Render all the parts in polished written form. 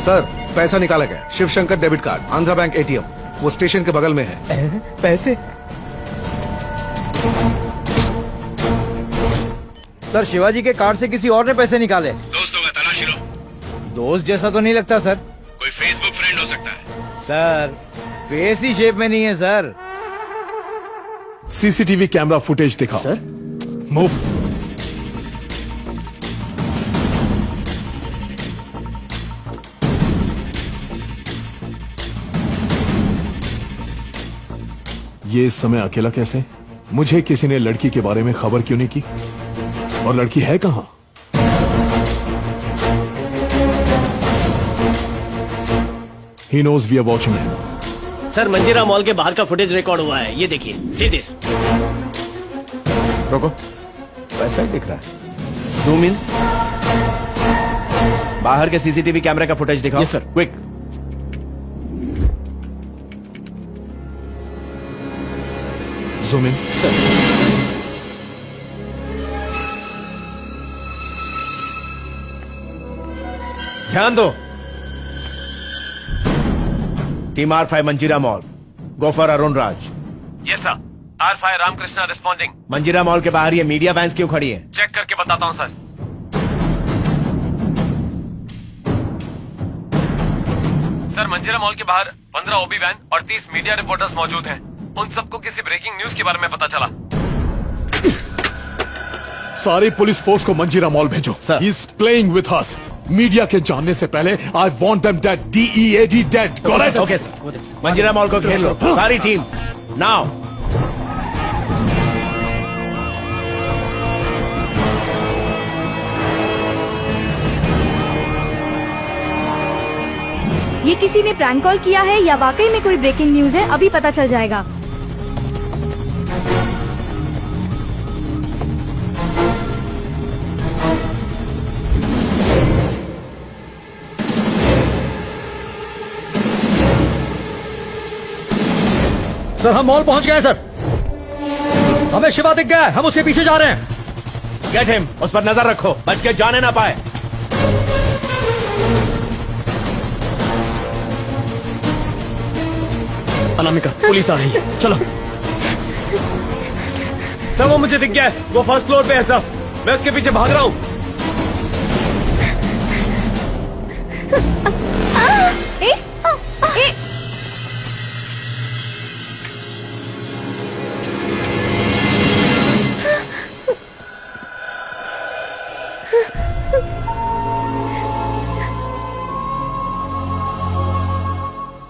Sir पैसा निकाला गया, Shiv Shankar debit card, Andhra bank ATM, वो स्टेशन के बगल में है। पैसे? सर शिवाजी के कार्ड से किसी और ने पैसे निकाले। दोस्तों का तलाशी लो। दोस्त जैसा तो नहीं लगता सर। कोई फेसबुक फ्रेंड हो सकता है। सर फेस ही शेप में नहीं है सर। सीसीटीवी कैमरा फुटेज दिखाओ। Sir move. ये इस समय अकेला कैसे? मुझे किसी ने लड़की के बारे में खबर क्यों नहीं की? और लड़की है कहां? He knows we are watching him. Sir Manjeera mall के बाहर का फुटेज रिकॉर्ड हुआ है, ये देखिए। See this. रोको, पैसा ही दिख रहा है। Zoom in. बाहर के सीसीटीवी कैमरे का फुटेज दिखाओ। Yes sir. Quick. Zoom in. Sir ध्यान दो। Team R5 Manjeera mall, go for Arun Raj. Yes sir. R5 Ramakrishna responding. Manjeera mall के बाहर ये मीडिया वैन्स क्यों खड़ी है? चेक करके बताता हूँ सर। सर मंजीरा मॉल के बाहर 15 ओबी वैन और 30 मीडिया रिपोर्टर्स मौजूद हैं। उन सबको किसी ब्रेकिंग न्यूज के बारे में पता चला। सारी पुलिस फोर्स को मंजीरा मॉल भेजो। Sir. He is playing with us. Media के जानने से पहले I want them dead. DEAD dead. Got it? Okay sir. Manjeera mall को घेर लो, सारी टीम्स नाउ। ये किसी ने प्रैंक कॉल किया है या वाकई में कोई ब्रेकिंग न्यूज है, अभी पता चल जाएगा। सर हम मॉल पहुंच गए सर। हमें शिवा दिख गया है, हम उसके पीछे जा रहे हैं। गेट हिम, उस पर नजर रखो, बच के जाने ना पाए। अनामिका पुलिस आ रही है, चलो। सर वो मुझे दिख गया है, वो फर्स्ट फ्लोर पे है सर। मैं उसके पीछे भाग रहा हूँ।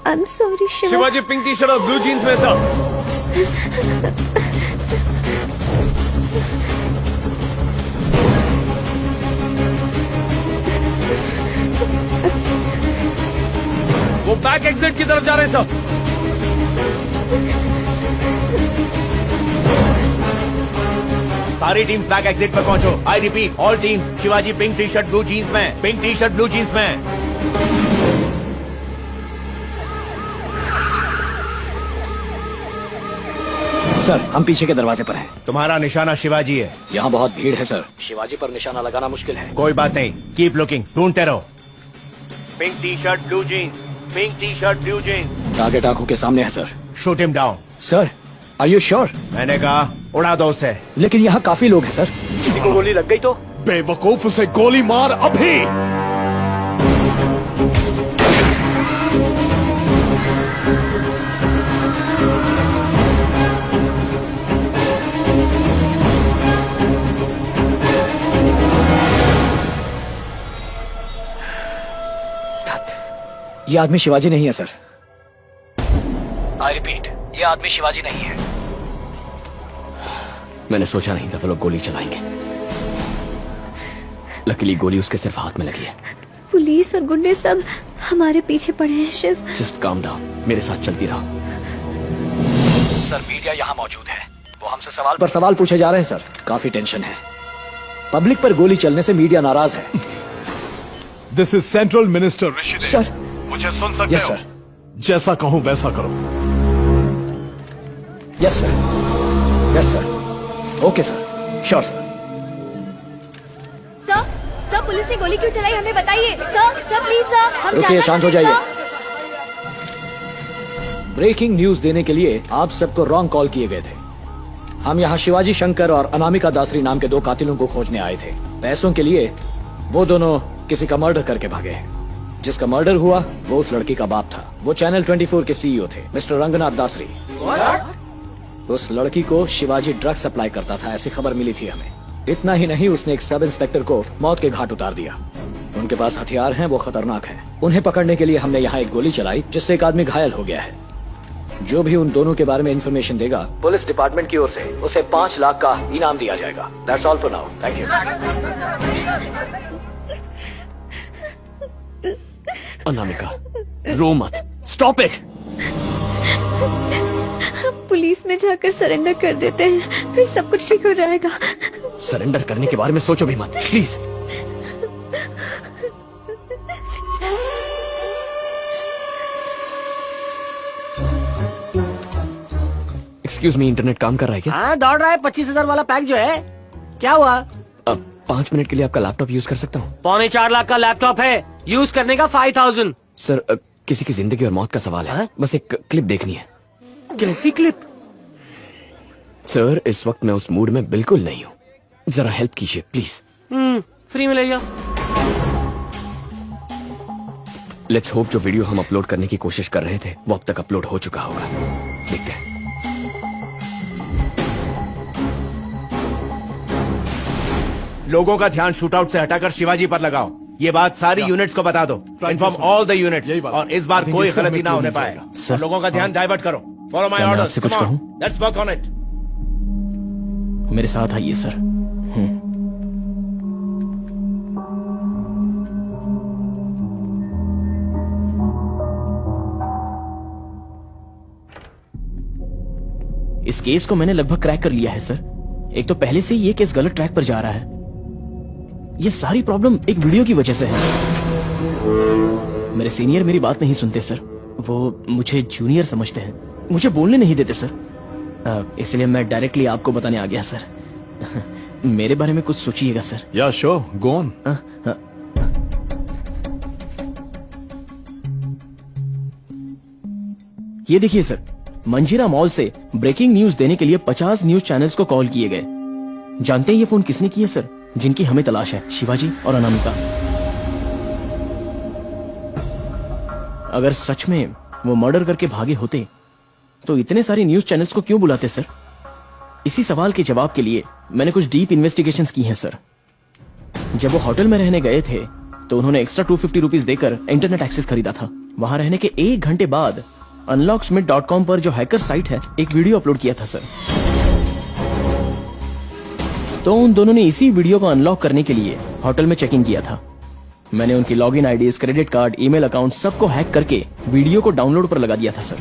I'm sorry, Shiva. Shivaji pink T shirt और ब्लू जीन्स में सर। वो बैक एग्जिट की तरफ जा रहे हैं सर। सारी टीम्स बैक एग्जिट पर पहुंचो। I repeat, all teams. Shivaji pink T shirt blue jeans में, pink T shirt blue jeans में। सर हम पीछे के दरवाजे पर हैं। तुम्हारा निशाना शिवाजी है। यहाँ बहुत भीड़ है सर, शिवाजी पर निशाना लगाना मुश्किल है। कोई बात नहीं, कीप लुकिंग, ढूंढते रहो। Pink T shirt blue jeans, pink T shirt blue jeans. Target आंखों के सामने है sir. Shoot him down. Sir are you sure? मैंने कहा उड़ा दो उसे। लेकिन यहाँ काफी लोग हैं सर। किसी को गोली लग गई तो? बेवकूफ, उसे गोली मार अभी। ये आदमी शिवाजी नहीं है सर। आई रिपीट, ये आदमी शिवाजी नहीं है। मैंने सोचा नहीं था वो लोग गोली चलाएंगे। लकीली गोली उसके सिर्फ हाथ में लगी है। पुलिस और गुंडे सब हमारे पीछे पड़े हैं शिव। जस्ट काम डाउन, मेरे साथ चलती रहो। सर मीडिया यहाँ मौजूद है, वो हमसे सवाल पर सवाल पूछे जा रहे हैं सर। काफी टेंशन है। पब्लिक पर गोली चलने से मीडिया नाराज है। This is central minister Rishidev. Sir मुझे सुन सकते यस हो? सर। जैसा कहूं वैसा करो। Yes sir, yes sir, okay sir, sure sir. Sir, sir police उसने गोली क्यों चलाई हमें बताइए सर प्लीज सर हम रुकिए, जानना शांत हो चाहते हैं, जाइए। सर। ब्रेकिंग न्यूज देने के लिए आप सबको रॉन्ग कॉल किए गए थे। हम यहाँ शिवाजी शंकर और अनामिका दासरी नाम के 2 कातिलों को खोजने आए थे। पैसों के लिए वो दोनों किसी का मर्डर करके भागे हैं। जिसका मर्डर हुआ वो उस लड़की का बाप था। वो चैनल 24 के सीईओ थे, मिस्टर रंगनाथ दासरी। उस लड़की को शिवाजी ड्रग सप्लाई करता था, ऐसी खबर मिली थी हमें। इतना ही नहीं, उसने एक सब इंस्पेक्टर को मौत के घाट उतार दिया। उनके पास हथियार हैं, वो खतरनाक हैं। उन्हें पकड़ने के लिए हमने यहाँ एक गोली चलाई, जिससे एक आदमी घायल हो गया है। जो भी उन दोनों के बारे में इंफॉर्मेशन देगा, पुलिस डिपार्टमेंट की ओर से उसे 5 लाख का इनाम दिया जाएगा। That's all for now, thank you. Anamika, रो मत, स्टॉप इट। पुलिस में जाकर सरेंडर कर देते हैं, फिर सब कुछ ठीक हो जाएगा। सरेंडर करने के बारे में सोचो भी मत, प्लीज। एक्सक्यूज मी, इंटरनेट काम कर रहा है क्या? हाँ, दौड़ रहा है। 25,000 वाला पैक जो है। क्या हुआ? अब 5 मिनट के लिए आपका लैपटॉप यूज कर सकता हूँ? 4.25 लाख का लैपटॉप है, यूज करने का 5,000। सर, किसी की जिंदगी और मौत का सवाल है। बस एक क्लिप देखनी है। कैसी क्लिप? सर, इस वक्त मैं उस मूड में बिल्कुल नहीं हूँ। जरा हेल्प कीजिए प्लीज। फ्री मिलेगा। लेट्स होप जो वीडियो हम अपलोड करने की कोशिश कर रहे थे वो अब तक अपलोड हो चुका होगा। देखते हैं। लोगों का ध्यान शूटआउट से हटाकर शिवाजी पर लगाओ। ये बात सारी यूनिट्स को बता दो। इन्फॉर्म ऑल द यूनिट्स, और इस बार कोई गलती ना होने पाए। सर, लोगों का ध्यान डाइवर्ट करो। फॉलो माय क्या मैं ऑर्डर्स। आपसे कुछ कहूं? Let's work on it. मेरे साथ आइए सर। इस केस को मैंने लगभग क्रैक कर लिया है सर। एक तो पहले से ही ये केस गलत ट्रैक पर जा रहा है। ये सारी प्रॉब्लम एक वीडियो की वजह से है। मेरे सीनियर मेरी बात नहीं सुनते सर। वो मुझे जूनियर समझते हैं, मुझे बोलने नहीं देते सर। इसलिए मैं डायरेक्टली आपको बताने आ गया सर। मेरे बारे में कुछ सोचिएगा सर। या शो गो ऑन। ये देखिए सर, मंजीरा मॉल से ब्रेकिंग न्यूज देने के लिए 50 न्यूज चैनल्स को कॉल किए गए। जानते हैं ये फोन किसने किए सर? जिनकी हमें तलाश है, शिवाजी और अनामिका। अगर सच में वो मर्डर करके भागे होते तो इतने सारे न्यूज चैनल्स को क्यों बुलाते सर? इसी सवाल के जवाब के लिए मैंने कुछ डीप इन्वेस्टिगेशंस की हैं सर। जब वो होटल में रहने गए थे तो उन्होंने एक्स्ट्रा 250 रुपीज देकर इंटरनेट एक्सेस खरीदा था। वहां रहने के 1 घंटे बाद unlocksmith.com पर जो हैकर साइट है, एक वीडियो अपलोड किया था सर। तो उन दोनों ने इसी वीडियो को अनलॉक करने के लिए होटल में चेकिंग किया था। मैंने उनकी login IDs, credit card, email account सबको हैक करके वीडियो को डाउनलोड पर लगा दिया था सर।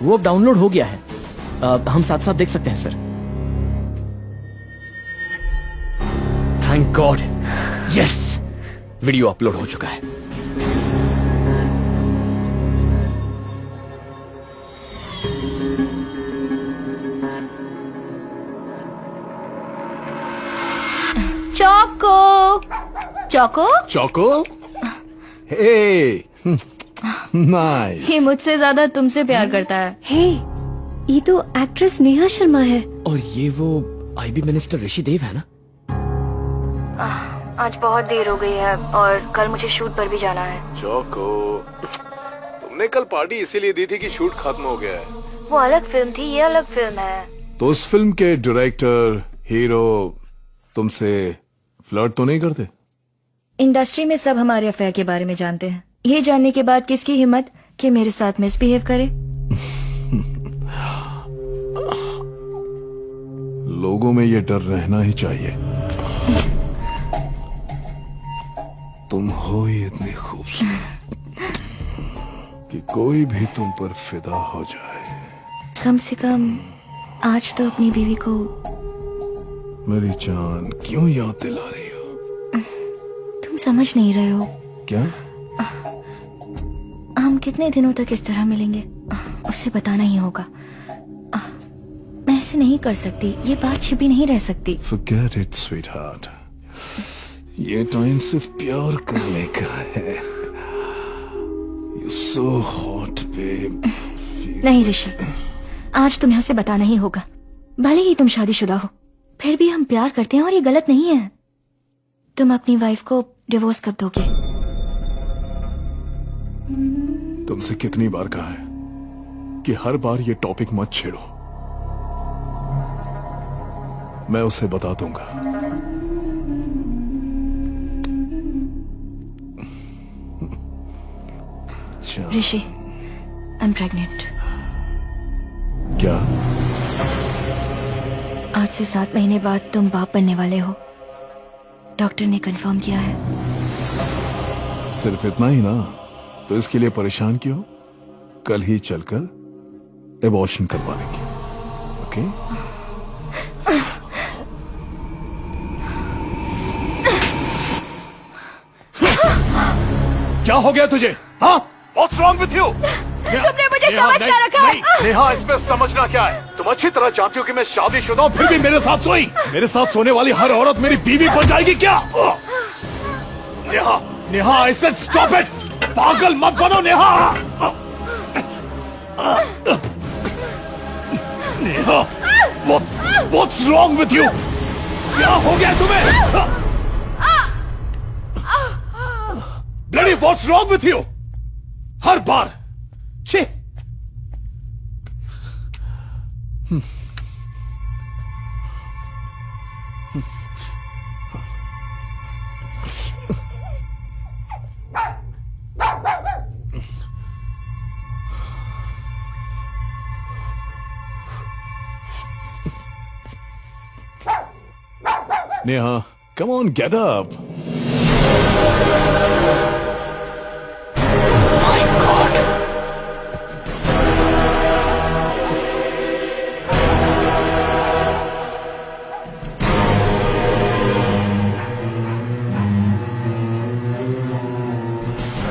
वो अब डाउनलोड हो गया है। हम साथ साथ देख सकते हैं sir. Thank God, yes, video upload हो चुका है। चौको चौको चौको, हे, नाइस। ये मुझसे ज्यादा तुमसे प्यार करता है। हे, ये तो एक्ट्रेस नेहा शर्मा है। और ये वो आईबी मिनिस्टर ऋषि देव है ना? आज बहुत देर हो गई है और कल मुझे शूट पर भी जाना है। चौको, तुमने कल पार्टी इसीलिए दी थी कि शूट खत्म हो गया है। वो अलग फिल्म थी, ये अलग फिल्म है। तो उस फिल्म के डायरेक्टर, हीरो तुमसे फ्लर्ट तो नहीं करते? इंडस्ट्री में सब हमारे अफेयर के बारे में जानते हैं। ये जानने के बाद किसकी हिम्मत कि मेरे साथ मिसबिहेव करे? लोगों में ये डर रहना ही चाहिए। तुम हो ही इतनी खूबसूरत कि कोई भी तुम पर फिदा हो जाए। कम से कम आज तो अपनी बीवी को। मेरी जान, क्यों याद दिला रही हो? तुम समझ नहीं रहे हो। क्या? हम कितने दिनों तक इस तरह मिलेंगे उसे बताना ही होगा। मैं ऐसे नहीं कर सकती, ये बात छिपी नहीं रह सकती। Forget it, sweetheart. ये टाइम सिर्फ प्यार करने का है। You so hot babe. नहीं ऋषि, आज तुम्हें उसे बताना ही होगा। भले ही तुम शादीशुदा हो, फिर भी हम प्यार करते हैं और ये गलत नहीं है। तुम अपनी वाइफ को डिवोर्स कब दोगे? तुमसे कितनी बार कहा है कि हर बार ये टॉपिक मत छेड़ो। मैं उसे बता दूंगा। ऋषि, आई एम प्रेग्नेंट। क्या? आज से 7 महीने बाद तुम बाप बनने वाले हो। डॉक्टर ने कंफर्म किया है। सिर्फ इतना ही ना, तो इसके लिए परेशान क्यों? कल ही चलकर एबॉर्शन करवा लेंगे। ओके? क्या हो गया तुझे? हाँ? What's wrong with you? तुमने मुझे समझ क्या रखा है? नेहा, इसमें समझना क्या है? तुम अच्छी तरह जानती हो कि मैं शादीशुदा हूं, फिर भी मेरे साथ सोई। मेरे साथ सोने वाली हर औरत मेरी बीवी बन जाएगी क्या? Neha, Neha, I said stop it! पागल मत बनो Neha! Neha, what's wrong with you? क्या हो गया तुम्हें? Bloody what's wrong with you? हर बार छे। Neha, come on, get up.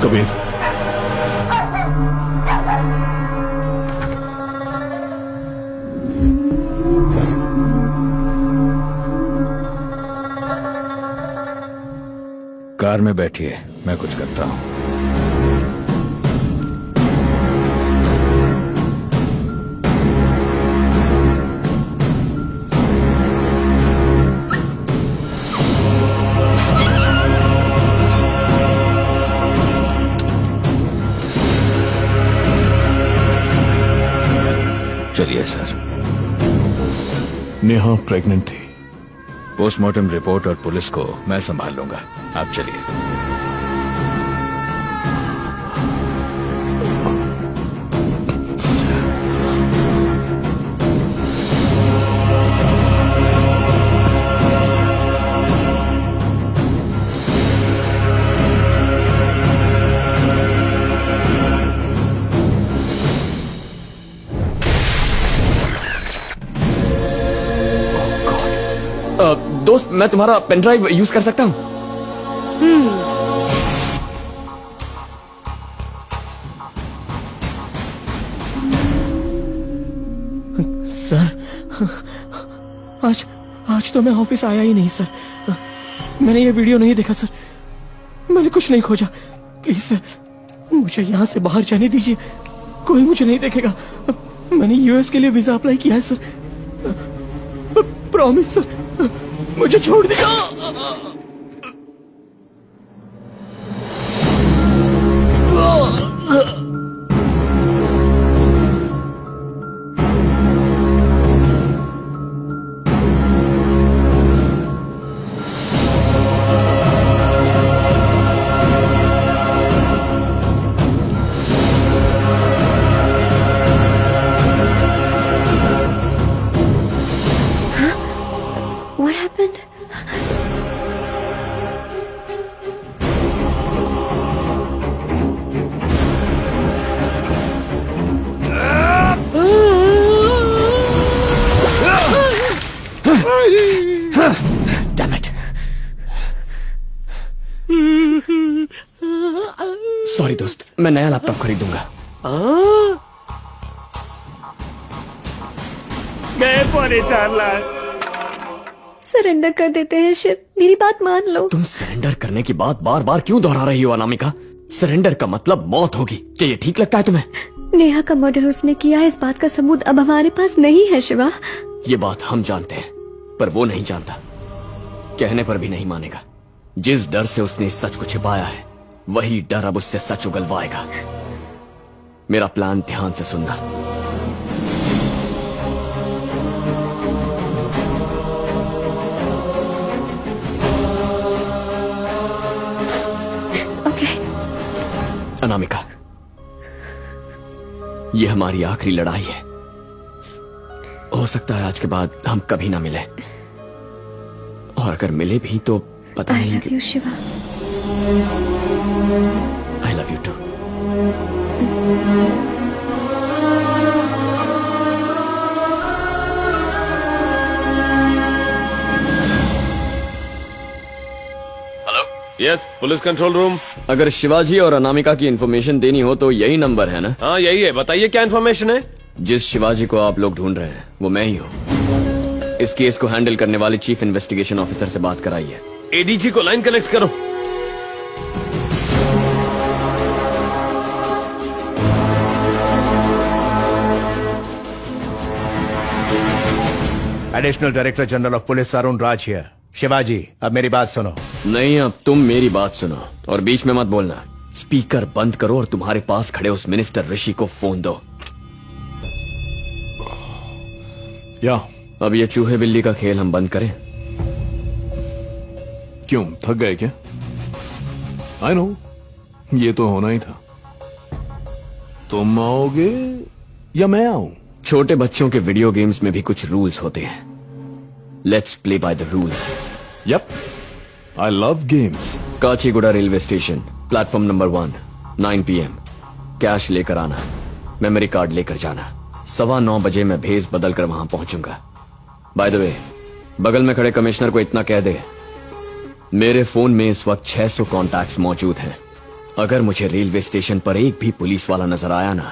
Kabir, car में बैठिए, मैं कुछ करता हूँ। चलिए सर। नेहा प्रेग्नेंट थी। पोस्टमार्टम रिपोर्ट और पुलिस को मैं संभाल लूंगा, आप चलिए। दोस्त, मैं तुम्हारा पेन ड्राइव यूज कर सकता हूँ? सर, आज तो मैं ऑफिस आया ही नहीं सर। मैंने ये वीडियो नहीं देखा सर। मैंने कुछ नहीं खोजा। प्लीज सर, मुझे यहाँ से बाहर जाने दीजिए। कोई मुझे नहीं देखेगा। मैंने यूएस के लिए वीजा अप्लाई किया है सर। प्रॉमिस सर, मुझे छोड़ दीजिए। What happened? Damn it. Sorry दोस्त, मैं नया लैपटॉप खरीदूंगा। गए 4.5 लाख। सरेंडर कर देते हैं शिव, मेरी बात मान लो। तुम सरेंडर करने की बात बार बार क्यों दोहरा रही हो अनामिका? सरेंडर का मतलब मौत होगी, क्या ये ठीक लगता है तुम्हें? नेहा का मर्डर उसने किया है, इस बात का सबूत अब हमारे पास नहीं है शिवा। ये बात हम जानते हैं, पर वो नहीं जानता। कहने पर भी नहीं मानेगा। जिस डर से उसने इस सच को छिपाया है, वही डर अब उससे सच उगलवाएगा। मेरा प्लान ध्यान से सुनना। ओके। अनामिका, ये हमारी आखिरी लड़ाई है। हो सकता है आज के बाद हम कभी ना मिले, और अगर मिले भी तो पता आई नहीं। Love you Shiva. I love you too. Hello, yes, police control room. अगर शिवाजी और अनामिका की इंफॉर्मेशन देनी हो तो यही नंबर है ना? हाँ यही है, बताइए क्या इन्फॉर्मेशन है? जिस शिवाजी को आप लोग ढूंढ रहे हैं वो मैं ही हूँ। इस केस को हैंडल करने वाले चीफ इन्वेस्टिगेशन ऑफिसर से बात कराइए। एडीजी को लाइन कनेक्ट करो। Additional director general of police Arun Raj here. Shivaji, अब मेरी बात सुनो। नहीं, अब तुम मेरी बात सुनो और बीच में मत बोलना। स्पीकर बंद करो और तुम्हारे पास खड़े उस मिनिस्टर ऋषि को फोन दो। या अब ये चूहे बिल्ली का खेल हम बंद करें। क्यों, थक गए क्या? आई नो, ये तो होना ही था। तुम आओगे या मैं आऊं? छोटे बच्चों के वीडियो गेम्स में भी कुछ रूल्स होते हैं। Let's play by the rules. Yup, I love games. Kacheguda railway station, platform number 1, 9 PM। Cash लेकर आना, मेमोरी कार्ड लेकर जाना। 9:15 बजे मैं भेस बदल कर वहां पहुंचूंगा। बाय द वे, बगल में खड़े कमिश्नर को इतना कह दे, मेरे फोन में इस वक्त 600 कॉन्टैक्ट्स मौजूद हैं। अगर मुझे रेलवे स्टेशन पर एक भी पुलिस वाला नजर आया ना,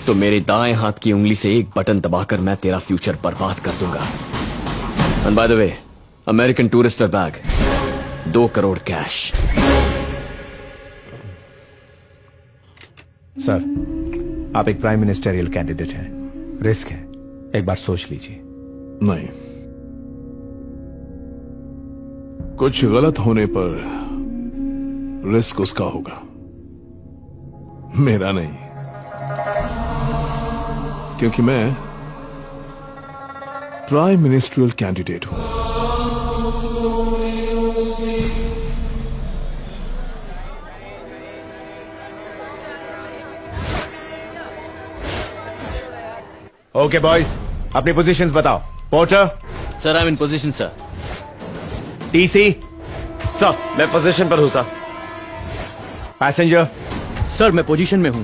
तो मेरे दाएं हाथ की उंगली से एक बटन दबाकर मैं तेरा फ्यूचर बर्बाद कर दूंगा। And by the way, American Tourister bag, 2 crore cash. Sir, आप एक प्राइम मिनिस्टरियल कैंडिडेट हैं, रिस्क है, एक बार सोच लीजिए। नहीं, कुछ गलत होने पर रिस्क उसका होगा, मेरा नहीं। क्योंकि मैं प्राइम मिनिस्ट्रियल कैंडिडेट हूं। ओके बॉयज, अपनी पोजीशंस बताओ। Porter, sir, I am in position sir. TC, sir, मैं पोजीशन पर हूं सर। पैसेंजर, सर मैं पोजीशन में हूं।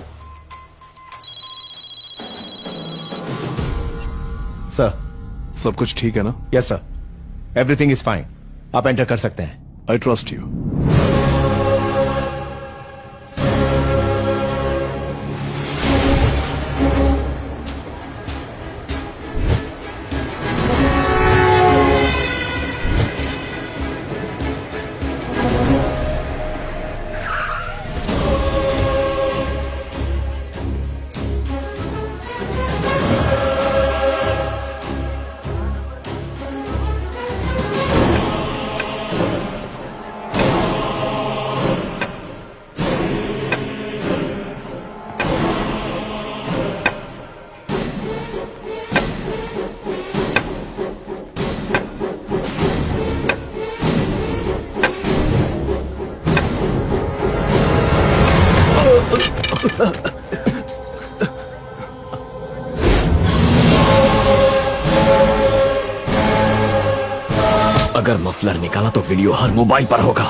सर। सब कुछ ठीक है ना? Yes sir, everything is fine, आप एंटर कर सकते हैं। I trust you. अगर मफलर निकाला तो वीडियो हर मोबाइल पर होगा।